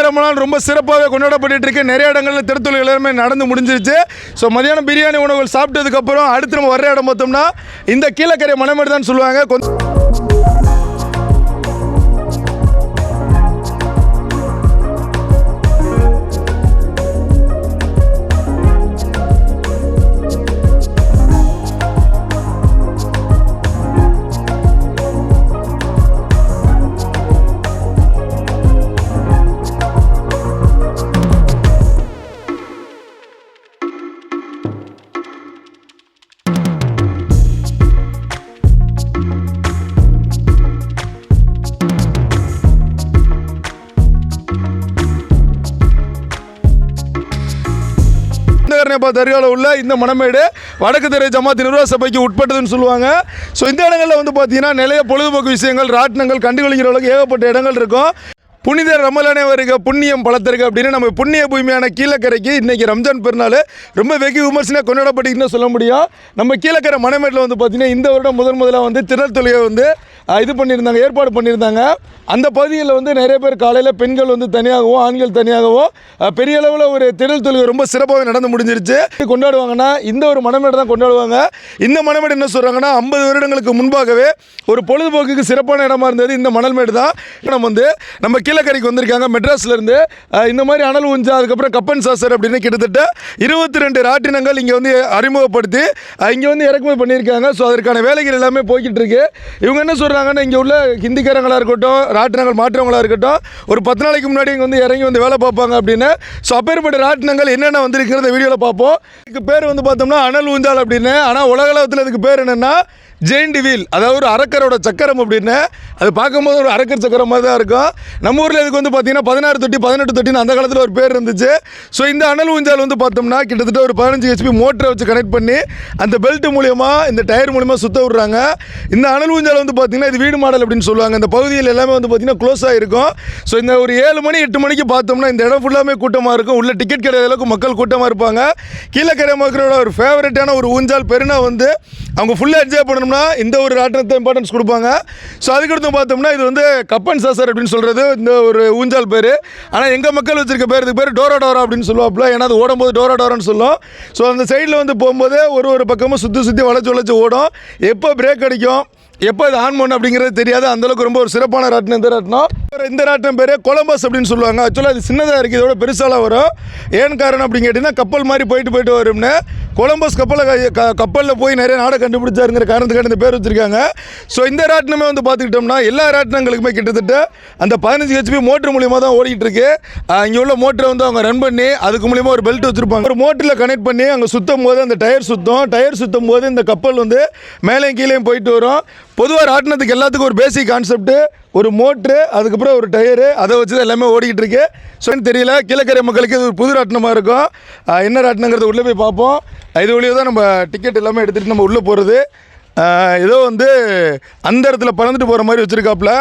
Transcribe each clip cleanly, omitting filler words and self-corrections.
ரமலான் ரொம்ப சிறப்பாகவே கொண்டாடப்பட்டு இருக்கு. நிறைய இடங்களில் திருத்தொழில் எல்லாமே நடந்து முடிஞ்சிருச்சு. ஸோ மதியானம் பிரியாணி உணவுகள் சாப்பிட்டதுக்கப்புறம் அடுத்து நம்ம வர்ற இடம் பார்த்தோம்னா இந்த கீழக்கரை மணமேடு தான் சொல்லுவாங்க. தர்காவில் உள்ள இந்த மணமேடு வடக்கு தெரு ஜமாத் நிர்வாக சபைக்கு உட்பட்டதுன்னு சொல்லுவாங்க. ஸோ இந்த இடங்களில் வந்து பார்த்தீங்கன்னா நிறைய பொழுதுபோக்கு விஷயங்கள், ராட்டினங்கள், கண்டுகளிக்கிற அளவுக்கு ஏகப்பட்ட இடங்கள் இருக்கும். புனித ரமலானே வருக புண்ணியம் பலத்திற்கு அப்படின்னு நம்ம புண்ணிய பூமியான கீழக்கரைக்கு இன்றைக்கி ரம்ஜான் பெருநாள் ரொம்ப வெகு விமர்சனையாக கொண்டாடப்பட்டிருக்குன்னு சொல்ல முடியும். நம்ம கீழக்கரை மணமேட்டில் வந்து பார்த்திங்கன்னா இந்த வருடம் முதலாக வந்து திரள் தொழிலை வந்து இது பண்ணியிருந்தாங்க, ஏற்பாடு பண்ணியிருந்தாங்க. அந்த பகுதியில் வந்து நிறைய பேர் காலையில் பெண்கள் வந்து தனியாகவும் ஆண்கள் தனியாகவும் பெரிய அளவில் ஒரு திரள் தொழில் ரொம்ப சிறப்பாக நடந்து முடிஞ்சிருச்சு. கொண்டாடுவாங்கன்னா இந்த ஒரு மணமேடு தான் கொண்டாடுவாங்க. இந்த மணமேடு என்ன சொல்கிறாங்கன்னா 50 வருடங்களுக்கு முன்பாகவே ஒரு பொழுதுபோக்குக்கு சிறப்பான இடமா இருந்தது இந்த மணல்மேடு தான். நம்ம கீழக்கரைக்கு வந்திருக்காங்க மெட்ராஸ்லேருந்து. இந்த மாதிரி அனல் ஊஞ்சா, அதுக்கப்புறம் கப்பன் சாசர் அப்படின்னு கிட்டத்தட்ட 22 ராட்டினங்கள் இங்கே வந்து அறிமுகப்படுத்தி இங்கே வந்து இறக்குமதி பண்ணியிருக்காங்க. ஸோ அதற்கான வேலைகள் எல்லாமே போய்கிட்டு இருக்கு. இவங்க என்ன சொல்கிறாங்கன்னா இங்கே உள்ள ஹிந்திக்காரங்களாக இருக்கட்டும், ராட்டினங்கள் மாற்றவங்களாக இருக்கட்டும், ஒரு 10 நாளைக்கு முன்னாடி இங்கே வந்து இறங்கி வந்து வேலை பார்ப்பாங்க அப்படின்னு. ஸோ அப்பேற்பட்ட ராட்டினங்கள் என்னென்ன வந்திருக்கிறத வீடியோவில் பார்ப்போம். இதுக்கு பேர் வந்து பார்த்தோம்னா அனல் ஊஞ்சால் அப்படின்னு. ஆனால் உலகளவில் இதுக்கு பேர் என்னென்னா ஜெயிண்ட் வீல், அதாவது ஒரு அரக்கரோட சக்கரம் அப்படின்னு. அது பார்க்கும்போது ஒரு அரக்கர் சக்கரம் மாதிரி தான் இருக்கும். நம்ம ஊரில் இதுக்கு வந்து பார்த்தீங்கன்னா 16 தொட்டி 18 தொட்டின்னு அந்த காலத்தில் ஒரு பேர் இருந்துச்சு. ஸோ இந்த அனல் ஊஞ்சால் வந்து பார்த்தோம்னா கிட்டத்தட்ட ஒரு 15 HP மோட்டரை வச்சு கனெக்ட் பண்ணி அந்த பெல்ட் மூலிமா இந்த டயர் மூலிமா சுற்ற விட்றாங்க. இந்த அனல் ஊஞ்சால் வந்து பார்த்தீங்கன்னா இது வீடு மாடல் அப்படின்னு சொல்லுவாங்க. இந்த பகுதியில் எல்லாமே வந்து பார்த்தீங்கன்னா க்ளோஸ் ஆகிருக்கும். ஸோ இந்த ஒரு 7 மணி 8 மணிக்கு பார்த்தோம்னா இந்த இடம் ஃபுல்லாமே கூட்டமாக இருக்கும். உள்ள டிக்கெட் கிடையாத அளவுக்கு மக்கள் கூட்டமாக இருப்பாங்க. கீழக்கரை மக்களோட ஒரு ஃபேவரட்டான ஒரு ஊஞ்சால் பெருனா வந்து அவங்க ஃபுல்லாக என்ஜாய் பண்ணணும்னா இந்த ஒரு ராட்டினத்தை இம்பார்ட்டன்ஸ் கொடுப்பாங்க. ஸோ அதுக்கடுத்து பார்த்தோம்னா இது வந்து கப்பன் சாசர் அப்படின்னு சொல்கிறது இந்த ஒரு ஊஞ்சால் பேர். ஆனால் எங்கள் மக்கள் வச்சுருக்க பேர் இதுக்கு பேர் டோரா டோரா அப்படின்னு சொல்லுவாப்புல. ஏன்னா அது ஓடும்போது டோரா டோரான்னு சொல்லும். ஸோ அந்த சைடில் வந்து போகும்போது ஒரு பக்கமும் சுற்றி வளைச்சு ஓடும். எப்போ பிரேக் அடிக்கும், எப்போ இது ஆன் பண்ணணும் அப்படிங்கிறது தெரியாது. அந்தளவுக்கு ரொம்ப ஒரு சிறப்பான ராட்டினம் இந்த ராட்டினம். இந்த ராட்டினம் பேர் கொலம்பஸ் அப்படின்னு சொல்லுவாங்க. ஆக்சுவலாக அது சின்னதாக இருக்குது, இதோட பெருசாலாம் வரும். ஏன் காரணம் அப்படின்னு கேட்டிங்கன்னா கப்பல் மாதிரி போயிட்டு வரும்னு. கொலம்பஸ் கப்பலில் போய் நிறைய நாடை கண்டுபிடிச்சாருங்கிற காரணத்துக்காக இந்த பேர் வச்சுருக்காங்க. ஸோ இந்த ராட்டினமே வந்து பார்த்துக்கிட்டோம்னா எல்லா ராட்டினங்களுக்குமே கிட்டத்தட்ட அந்த 15 HP மோட்டர் மூலியமாக தான் ஓடிக்கிட்டு இருக்கு. இங்கே உள்ள மோட்டரை வந்து அவங்க ரன் பண்ணி அதுக்கு மூலியமாக ஒரு பெல்ட் வச்சுருப்பாங்க. ஒரு மோட்டரில் கனெக்ட் பண்ணி அங்கே சுற்றும் போது அந்த டயர் சுற்றும் போது இந்த கப்பல் வந்து மேலேயும் கீழேயும் போயிட்டு வரும். பொதுவாக ராட்டினத்துக்கு எல்லாத்துக்கும் ஒரு பேசிக் கான்செப்ட்டு ஒரு மோட்ரு, அதுக்கப்புறம் ஒரு டயரு, அதை வச்சு தான் எல்லாமே ஓடிக்கிட்டு இருக்கு. ஸோ தெரியல, கீழக்கரை மக்களுக்கு இது ஒரு புது ராட்டினமாக இருக்கும். என்ன ராட்டினங்கிறத உள்ளே போய் பார்ப்போம். இது வழியாக தான் நம்ம டிக்கெட் எல்லாமே எடுத்துகிட்டு நம்ம உள்ளே போகிறது. ஏதோ வந்து அந்த இடத்துல பறந்துட்டு போகிற மாதிரி வச்சுருக்காப்புல.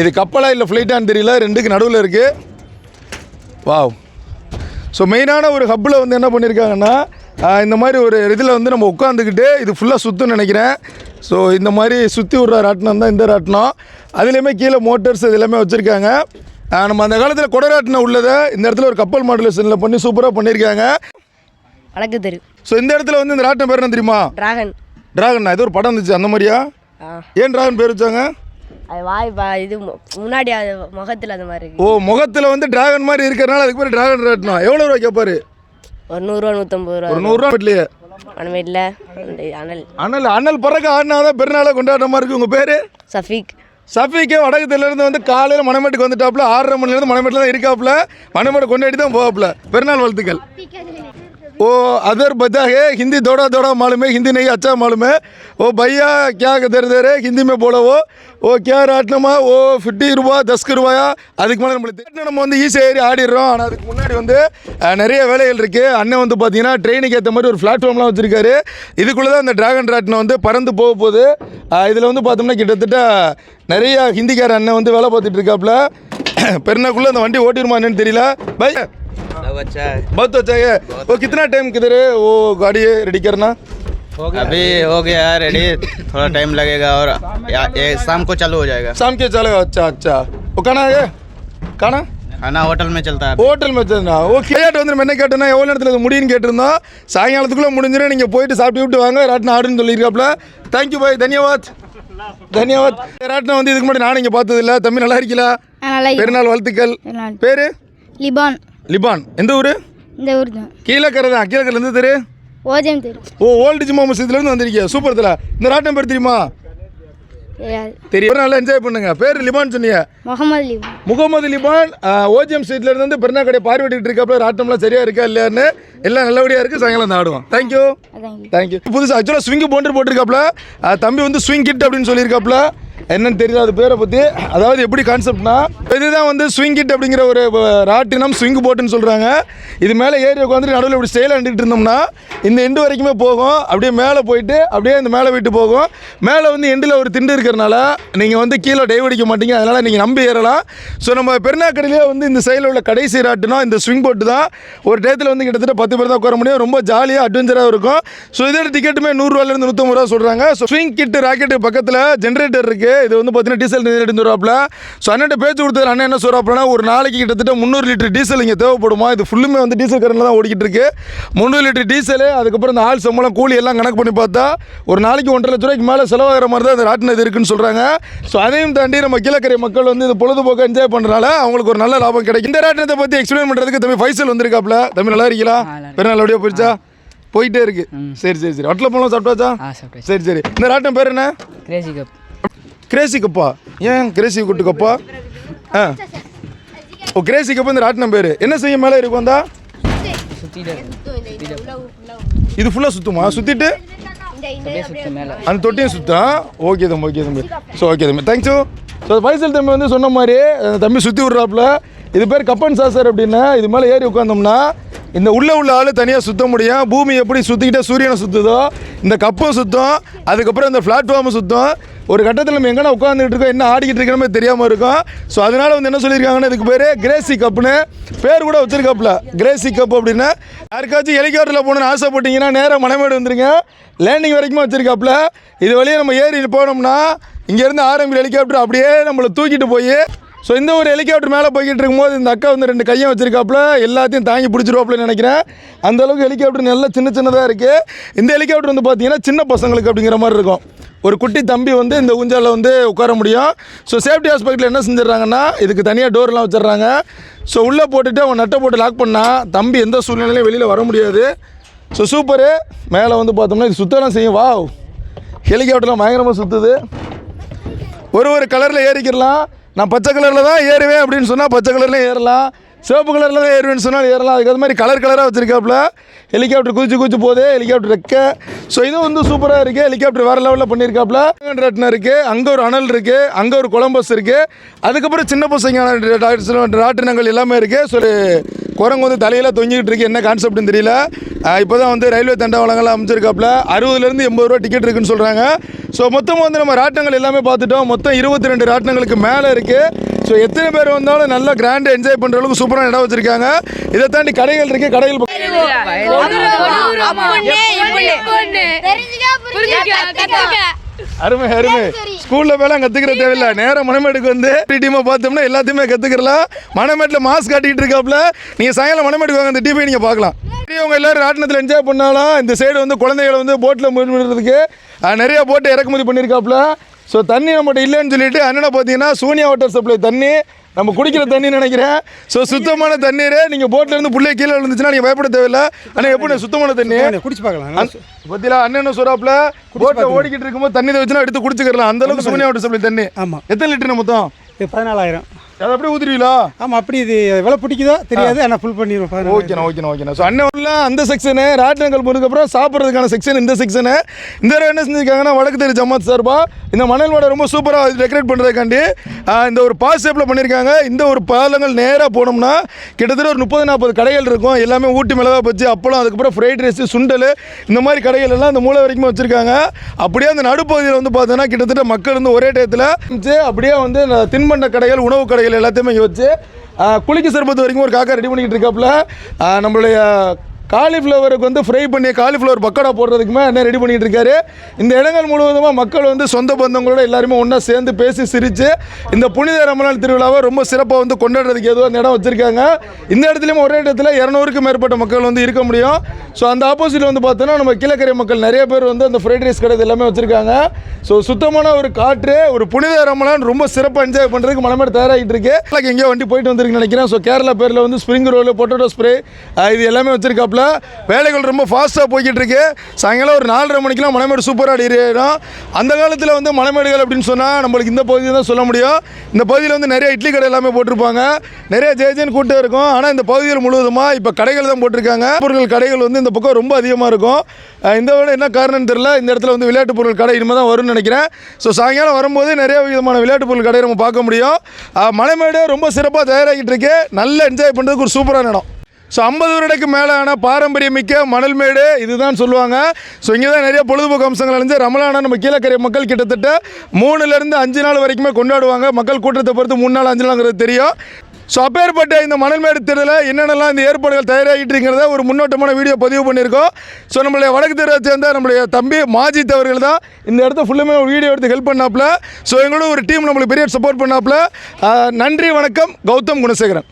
இது கப்பலாக இல்லை ஃப்ளைட்டான்னு தெரியல, ரெண்டுக்கு நடுவில் இருக்குது. வாவ். ஸோ மெயினான ஒரு ஹப்பில் வந்து என்ன பண்ணியிருக்காங்கன்னா இந்த மாதிரி ஒரு இதில் வந்து நம்ம உட்காந்துக்கிட்டு இது ஃபுல்லாக சுற்றுன்னு நினைக்கிறேன். ஸோ இந்த மாதிரி சுற்றி விட்ற ராட்டினம் தான் இந்த ராட்டினம். அதுலேயுமே கீழே மோட்டர்ஸ் இது எல்லாமே வச்சுருக்காங்க. நம்ம அந்த காலத்தில் கொடை ராட்டினம் உள்ளதை இந்த இடத்துல ஒரு கப்பல் மாடுலேஷனில் பண்ணி சூப்பராக பண்ணியிருக்காங்க. வடக்கு தெரு. ஸோ இந்த இடத்துல வந்து இந்த ராட்டினம் பேர் என்ன தெரியுமா? டிராகன். ஏதோ ஒரு படம் இருந்துச்சு அந்த மாதிரியா? ஏன் டிராகன் பேர் வச்சாங்க? அது வாய் இது முன்னாடி அது முகத்தில் அந்த மாதிரி இருக்கு. ஓ, முகத்தில் வந்து டிராகன் மாதிரி இருக்கிறனால அதுக்கு பேர் டிராகன் ராட்டினம். எவ்வளோ ரூபா கேட்பாரு? ஒரு 100 ரூபா 150 ரூபா. ஒரு 100 ரூபா வீட்லையே அனல் பறக்க ஆடினாதான் பெருநாளை கொண்டாடுற மாதிரி இருக்கு. உங்கள் பேர்? சஃபீக்கே வடக்கு தெருலேருந்து வந்து காலையில் மணமேட்டுக்கு வந்துட்டாப்புல. 6:30 மணிலேருந்து மணமேட்டில் தான் இருக்காப்புல. மணமேட்டை கொண்டாடி தான் போவாப்புல. பெருநாள் வாழ்த்துக்கள். ओ अदर बचा है हिंदी दौड़ा दौड़ा मालूम है, हिंदी नहीं अच्छा मालूम है. ओ भैया क्या दे रहे हिंदी में बोलो. वो क्या ராட்டினமா ஓ 50 ரூபா 10 ரூபாயா அதுக்கு மேலே நம்மளுக்கு நம்ம வந்து ஈஸியாக ஏறி ஆடிடுறோம். ஆனால் அதுக்கு முன்னாடி வந்து நிறைய வேலைகள் இருக்குது. அண்ணன் வந்து பார்த்தீங்கன்னா ட்ரெயினுக்கு ஏற்ற மாதிரி ஒரு பிளாட்ஃபார்ம்லாம் வச்சுருக்காரு. இதுக்குள்ளே தான் அந்த டிராகன் ராட்டினம் வந்து பறந்து போக போகுது. இதில் வந்து பார்த்தோம்னா கிட்டத்தட்ட நிறைய ஹிந்திக்கார அண்ணன் வந்து வேலை பார்த்துட்டு இருக்காப்புல. பெருநாக்குள்ளே அந்த வண்டி ஓட்டிடுமா என்னன்னு தெரியல. பை बहुत अच्छा है. वो कितना टाइम किधर है वो गाड़ी रेडी करना? अभी हो गया है रेडी, थोड़ा टाइम लगेगा और शाम को चालू हो जाएगा. शाम के चलेगा. अच्छा अच्छा. वो खाना है खाना ना होटल में चलता है ஹோட்டல் மெத்தட்னா ஓகே. விளையாட்டு வந்து நம்ம என்ன கேட்டோம்னா எவ்வளோ நேரத்தில் இது முடியும்னு கேட்டிருந்தோம். சாயங்காலத்துக்குள்ளே முடிஞ்சிடும், நீங்கள் போயிட்டு சாப்பிட்டு விட்டு வாங்க, ராட்டினம் ஆடுன்னு சொல்லியிருக்காப்புல. Thank you bye, தன்யவாத் தன்யவாத். ராட்டினம் வந்து இதுக்கு முன்னாடி நானும் இங்கே பார்த்ததில்ல. தம்பி நல்லா இருக்கீங்களா? பெருநாள் வாழ்த்துக்கள். பேர் லிபான். லிபான். எந்த ஊர்? இந்த ஊர் தான். கீழக்கரை தான். கீழக்கரை இருந்து தெரு ஓஜம் தெரியும். ஓ, ஓல்டு ஜும்மா மஸ்ஜித்லேருந்து வந்திருக்கீங்க. சூப்பர் தல. இந்த ராட்டினம் பேர் தெரியுமா? தெரியும். நல்லா என்ஜாய் பண்ணுங்க. பேர் லிபான் சொன்னீங்க. முகமது லிபான். முகமது லிபான் ஓஜிஎம் ஸ்ட்ரீட்ல இருந்து பெருநா கடை பார்வையிட்டு இருக்கப்ப ராட்டம்லாம் சரியா இருக்கா இல்லையான்னு எல்லாம் நல்லபடியா இருக்கு. சாயங்காலம் தான் ஆடுவோம். Thank you thank you. புதுசு ஆக்சுவலாக ஸ்விங் போண்டு போட்டிருக்காப்ல. தம்பி வந்து ஸ்விங் கிட் அப்படின்னு சொல்லியிருக்காப்ல. என்னன்னு தெரியல அது பேரை பற்றி. அதாவது எப்படி கான்செப்ட்னா, இதுதான் வந்து ஸ்விங் கிட் அப்படிங்கிற ஒரு ராட்டினம் ஸ்விங் போட்டுன்னு சொல்கிறாங்க. இது மேலே ஏறி உட்காந்துட்டு நடுவில் இப்படி ஸ்டைலாக நின்றுட்டு இருந்தோம்னா இந்த எண்டு வரைக்குமே போகும். அப்படியே மேலே போயிட்டு அப்படியே இந்த மேலே விட்டு போகும். மேலே வந்து எண்டில் ஒரு திண்டு இருக்கிறனால நீங்கள் வந்து கீழே டைவ் அடிக்க மாட்டீங்க. அதனால் நீங்கள் நம்பி ஏறலாம். ஸோ நம்ம பெருநாக்கடையிலே வந்து இந்த சைடில் உள்ள கடைசி ராட்டினம் இந்த ஸ்விங் போட்டு தான். ஒரு டயத்தில் வந்து கிட்டத்தட்ட 10 பேர் தான் உட்கார முடியும். ரொம்ப ஜாலியாக அட்வென்ச்சராக இருக்கும். ஸோ இதோட டிக்கெட்டுமே 100 ரூபாயிலிருந்து 150 ரூபா சொல்கிறாங்க. ஸோ ஸ்விங் கிட் ராக்கெட்டு பக்கத்தில் ஜென்ரேட்டர் இருக்குது. இது வந்து பார்த்தீங்கன்னா டீசல் எடுத்து வருவாப்பில். ஸோ அண்ணன் பேச்சு கொடுத்தது அண்ணன் என்ன சொல்கிறாப்புலனா, ஒரு நாளைக்கு கிட்டத்தட்ட 300 லிட்டர் டீசல் இங்கே தேவைப்படுமா. இது ஃபுல்லுமே வந்து டீசல் கரண்டில் தான் ஓடிக்கிட்டு இருக்கு. 300 லிட்டர் டீசலு, அதுக்கப்புறம் இந்த ஆள் சம்பளம் கூலி எல்லாம் கணக்கு பண்ணி பார்த்தா ஒரு நாளைக்கு 1.5 லட்ச ரூபாய்க்கு மேலே செலவாகிற மாதிரி தான் இந்த ராட்டினம் இது இருக்குன்னு சொல்கிறாங்க. ஸோ அதையும் தாண்டி நம்ம கீழக்கரை மக்கள் வந்து இது பொழுதுபோக்கு என்ஜாய் பண்ணுறனால அவங்களுக்கு ஒரு நல்ல லாபம் கிடைக்கும். இந்த ராட்டினத்தை பற்றி எக்ஸ்பிளைன் பண்ணுறதுக்கு தம்பி ஃபைசல் வந்திருக்காப்ல. தம்பி நல்லா இருக்கீங்களா? பெருநாள் அப்படியே போயிடுச்சா? போயிட்டே இருக்கு. சரி சரி சரி. வட்டில் போகலாம் சாப்பிட்டாச்சா? சரி சரி. இந்த ராட்டினம் பேர் என்ன? Crazy cup. கிரேசி கப்பா? ஏன் கிரேசி கூட்டு கப்பா? ஓ, கிரேசி கப்பு இந்த ராட்டினம் பேர். என்ன செய்ய மேலே இருக்கும் வந்தா? இது ஃபுல்லாக சுற்றுமா? சுற்றிட்டு அந்த தொட்டியும் சுத்தம். ஓகே தம்பி, ஓகே தம்பி. ஸோ ஓகே தம்பி, தேங்க்யூ. ஸோ பைசல் தம்பி வந்து சொன்ன மாதிரி தம்பி சுற்றி விட்றாப்புல. இது பேர் கப்பன் சாசர் அப்படின்னா. இது மேலே ஏறி உட்காந்தோம்னா இந்த உள்ள ஆள் தனியாக சுற்ற முடியும். பூமி எப்படி சுற்றிக்கிட்டே சூரியனை சுற்றுதோ இந்த கப்பும் சுற்றும். அதுக்கப்புறம் இந்த பிளாட்ஃபார்மும் சுற்றும். ஒரு கட்டத்தில் நம்ம எங்கன்னா உட்காந்துக்கிட்டு இருக்கோம், என்ன ஆடிக்கிட்டு இருக்கணுமே தெரியாமல் இருக்கும். ஸோ அதனால் வந்து என்ன சொல்லியிருக்காங்கன்னா, இதுக்கு பேர் கிரேசி கப்புன்னு பேர் கூட வச்சுருக்காப்புல. கிரேசி கப் அப்படின்னா யாருக்காச்சும் ஹெலிகாப்டரில் போகணுன்னு ஆசைப்பட்டீங்கன்னா நேராக மலைமேடு வந்துருங்க. லேண்டிங் வரைக்கும் வச்சுருக்காப்புல. இது வழியே நம்ம ஏறி போனோம்னா இங்கேருந்து ஆரம்பி ஹெலிகாப்டர் அப்படியே நம்மளை தூக்கிட்டு போய் ஸோ இந்த ஒரு ஹெலிகாப்டர் மேலே போய்கிட்டு இருக்கும்போது இந்த அக்கா வந்து 2 கையும் வச்சிருக்காப்புல. எல்லாத்தையும் தாங்கி பிடிச்சிருவாப்புலன்னு நினைக்கிறேன். அந்தளவுக்கு ஹெலிகாப்டர் நல்லா சின்னதாக இருக்குது. இந்த ஹெலிகாப்டர் வந்து பார்த்தீங்கன்னா சின்ன பசங்களுக்கு அப்படிங்கிற மாதிரி இருக்கும். ஒரு குட்டி தம்பி வந்து இந்த ஊஞ்சாலில் வந்து உட்கார முடியும். ஸோ சேஃப்டி ஆஸ்பெக்டில் என்ன செஞ்சிடறாங்கன்னா, இதுக்கு தனியாக டோர்லாம் வச்சிடுறாங்க. ஸோ உள்ளே போட்டுட்டு அவன் நட்டை போட்டு லாக் பண்ணால் தம்பி எந்த சூழ்நிலையிலையும் வெளியில் வர முடியாது. So super. மேலே வந்து பார்த்தோம்னா இது சுத்தலாம் செய்யும். வாவ், ஹெலிகாப்டர்லாம் பயங்கரமாக சுற்றுது. ஒரு கலரில் ஏறிக்கிடலாம். நான் பச்சை கலரில் தான் ஏறுவேன் அப்படின்னு சொன்னால் பச்சை கலரில் ஏறலாம். சிவப்பு கலரில் தான் ஏறுவேன்னு சொன்னால் ஏறலாம். அதுக்கு அது மாதிரி கலராக வச்சுருக்காப்புல. ஹெலிகாப்டர் குதிச்சு போகுது. ஹெலிகாப்டர் ரெக்கை. ஸோ இதுவும் வந்து சூப்பராக இருக்குது. ஹெலிகாப்டர் வேறு லெவலில் பண்ணியிருக்காப்புல. ராட்டினம் இருக்குது, அங்கே ஒரு அனல் இருக்குது, அங்கே ஒரு கொலம்பஸ் இருக்குது. அதுக்கப்புறம் சின்ன பசங்க ராட்டினங்கள் எல்லாமே இருக்குது. ஸோ குரங்கு வந்து தலையில் தொங்கிக்கிட்டு இருக்குது. என்ன கான்செப்ட்னு தெரியல. இப்போ தான் வந்து ரயில்வே தண்டவாளங்கள்லாம் அமைச்சிருக்காப்புல. 60லேருந்து 80 ரூபா டிக்கெட் இருக்குன்னு சொல்கிறாங்க. ஸோ மொத்தமாக வந்து நம்ம ராட்டினங்கள் எல்லாமே பார்த்துட்டோம். மொத்தம் 22 ராட்டினங்களுக்கு மேலே இருக்குது. ஸோ எத்தனை பேர் வந்தாலும் நல்லா கிராண்டாக என்ஜாய் பண்ணுற அளவுக்கு சூப்பரான இடம் வச்சுருக்காங்க. இதை தாண்டி கடைகள் இருக்குது. கடைகள் அருமை அருமை. ஸ்கூலில் போயெல்லாம் கற்றுக்கிற தேவையில்லை. நேரம் மணமேட்டுக்கு வந்து டீமாக பார்த்தோம்னா எல்லாத்தையுமே கற்றுக்கிறலாம். மணமேட்டில் மாஸ்க் காட்டிகிட்டு இருக்காப்புல. நீங்கள் சாயங்காலம் மணமேட்டுக்கு வாங்க, இந்த டிவி நீங்கள் பார்க்கலாம். அவங்க எல்லோரும் ராட்டினத்தில் என்ஜாய் பண்ணாலும் இந்த சைடு வந்து குழந்தைகளை வந்து போட்டில் முடிக்கிறதுக்கு நிறையா போட்டு இறக்குமதி பண்ணியிருக்காப்புல. ஸோ தண்ணி நம்மகிட்ட இல்லைன்னு சொல்லிட்டு அண்ணனை பார்த்தீங்கன்னா சூனியா வாட்டர் சப்ளை தண்ணி நம்ம குடிக்கிற தண்ணின்னு நினைக்கிறேன். ஸோ சுத்தமான தண்ணீர். நீங்கள் போட்டில் இருந்து பிள்ளை கீழே விழுந்துச்சுன்னா நீங்கள் பயப்பட தேவையில்லை. ஆனால் எப்படி சுத்தமான தண்ணி குடிச்சு பார்க்கலாம். பத்தியா அண்ணன் சொல்றாப்புல போட்டை ஓடிக்கிட்டு இருக்கும்போது தண்ணி வச்சுன்னா எடுத்து குடிச்சுக்கலாம். அந்த அளவுக்கு சூனியா வாட்டர் சப்ளை தண்ணி. ஆமாம். எத்தனை லிட்டர் மொத்தம்? 14,000. அது அப்படியே ஊற்றுவீங்களா? ஆமாம், அப்படி இது எவ்வளோ பிடிக்குதோ தெரியாது, ஆனால் ஃபுல் பண்ணிடுவோம். ஓகேண்ணா. ஸோ அண்ணன் உள்ள அந்த செக்ஷனு ராட்டினங்கள் போனதுக்கப்புறம் சாப்பிட்றதுக்கான செக்ஷன் இந்த செக்ஷனு. இந்த தடவை என்ன செஞ்சுருக்காங்கன்னா, வடக்கு தெரு ஜமாத் சார்பாக இந்த மணல் மேடை ரொம்ப சூப்பராக டெக்கரேட் பண்ணுறதுக்காண்டி இந்த ஒரு பாஸ் ஷேப்பில் பண்ணியிருக்காங்க. இந்த ஒரு பாலங்கள் நேராக போனோம்னா கிட்டத்தட்ட ஒரு 30-40 கடைகள் இருக்கும். எல்லாமே ஊட்டி மிளகா பச்சு, அப்பளம், அதுக்கப்புறம் ஃப்ரைட் ரைஸு, சுண்டல், இந்த மாதிரி கடைகள் எல்லாம் இந்த மூளை வரைக்கும் வச்சுருக்காங்க. அப்படியே அந்த நடுப்பகுதியில் வந்து பார்த்தோன்னா கிட்டத்தட்ட மக்கள் வந்து ஒரே டயத்தில் அப்படியே வந்து தின்பண்ட கடைகள், உணவு கடைகள் எல்லாத்தையுமே இங்கே வச்சு குளிக்க சர்பத்து வரைக்கும் ஒரு காக்கா ரெடி பண்ணிக்கிட்டு இருக்காப்புல. நம்மளுடைய காலிஃப்ளவருக்கு வந்து ஃப்ரை பண்ணி காலிஃப்ளவர் பக்கோடா போடுறதுக்குமே அண்ணன் ரெடி பண்ணிகிட்டு இருக்காரு. இந்த இடங்கள் முழுவதுமாக மக்கள் வந்து சொந்த பந்தங்களோட எல்லாருமே ஒன்றா சேர்ந்து பேசி சிரித்து இந்த புனித ரமலான் திருவிழாவை ரொம்ப சிறப்பாக வந்து கொண்டாடுறதுக்கு ஏதோ அந்த இடம் வச்சுருக்காங்க. இந்த இடத்துலையும் ஒரே இடத்துல 200க்கும் மேற்பட்ட மக்கள் வந்து இருக்க முடியும். ஸோ அந்த ஆப்போசிட்டில் வந்து பார்த்தோன்னா நம்ம கீழக்கரை மக்கள் நிறைய பேர் வந்து அந்த ஃப்ரைட் ரைஸ் கடை எல்லாமே வச்சுருக்காங்க. ஸோ சுத்தமான ஒரு காற்று, ஒரு புனித ரமலான் ரொம்ப சிறப்பாக என்ஜாய் பண்ணுறதுக்கு மலைமேடு தயாராகிட்டு இருக்கு. எங்கேயோ வண்டி போயிட்டு வந்திருக்குன்னு நினைக்கிறேன். ஸோ கேரளா பேரில் வந்து ஸ்ப்ரிங் ரோல், பொட்டேட்டோ ஸ்ப்ரே இது எல்லாமே வச்சிருக்காப்புல. வேலைகள் ரொம்ப ஃபாஸ்ட்டாக போய்கிட்டு இருக்கு. சாயங்காலம் ஒரு 4:30 மணிக்கெலாம் மலைமேடு சூப்பராக ஏறிடும். அந்த காலத்தில் வந்து மலைமேடுகள் அப்படின்னு சொன்னால் நம்மளுக்கு இந்த பகுதியை தான் சொல்ல முடியும். இந்த பகுதியில் வந்து நிறைய இட்லி கடை எல்லாமே போட்டிருப்பாங்க, நிறைய ஜேஜேன்னு கூட்டம் இருக்கும். ஆனால் இந்த பகுதியில் முழுவதுமாக இப்போ கடைகள் தான் போட்டிருக்காங்க. பொருட்கள் கடைகள் வந்து இந்த பக்கம் ரொம்ப அதிகமாக இருக்கும். இந்த விட என்ன காரணம்னு தெரியல. இந்த இடத்துல வந்து விளையாட்டு பொருள் கடை இனிமேல் தான் வரும்னு நினைக்கிறேன். ஸோ சாயங்காலம் வரும்போது நிறைய விதமான விளையாட்டு பொருள் கடை நம்ம பார்க்க முடியும். மலைமேடு ரொம்ப சிறப்பாக தயாராகிட்டு இருக்கு. நல்லா என்ஜாய் பண்ணுறதுக்கு ஒரு சூப்பரான இடம். ஸோ 50 வருடத்துக்கு மேலான பாரம்பரியமிக்க மணல்மேடு இதுதான் சொல்லுவாங்க. ஸோ இங்கே தான் நிறைய பொழுதுபோக்கு அம்சங்கள் அணிஞ்சு ரமலானா நம்ம கீழக்கரை மக்கள் கிட்டத்தட்ட 3லேருந்து 5 நாள் வரைக்குமே கொண்டாடுவாங்க. மக்கள் கூட்டத்தை பொறுத்து 3 நாள் 5 நாள்ங்கிறது தெரியும். ஸோ அப்பேற்பட்ட இந்த மணல்மேடு திருவிழாவில் என்னென்னலாம் இந்த ஏற்பாடுகள் தயாராகிட்டு இருக்கிறத ஒரு முன்னோட்டமான வீடியோ பதிவு பண்ணியிருக்கோம். ஸோ நம்மளுடைய வடக்கு தெருவை சேர்ந்த நம்மளுடைய தம்பி மாஜித் அவர்கள் தான் இந்த இடத்த ஃபுல்லுமே ஒரு வீடியோ எடுத்து ஹெல்ப் பண்ணாப்புல. ஸோ எங்களோட ஒரு டீம் நம்மளுக்கு பெரிய சப்போர்ட் பண்ணாப்புல. நன்றி, வணக்கம். கௌதம் குணசேகரன்.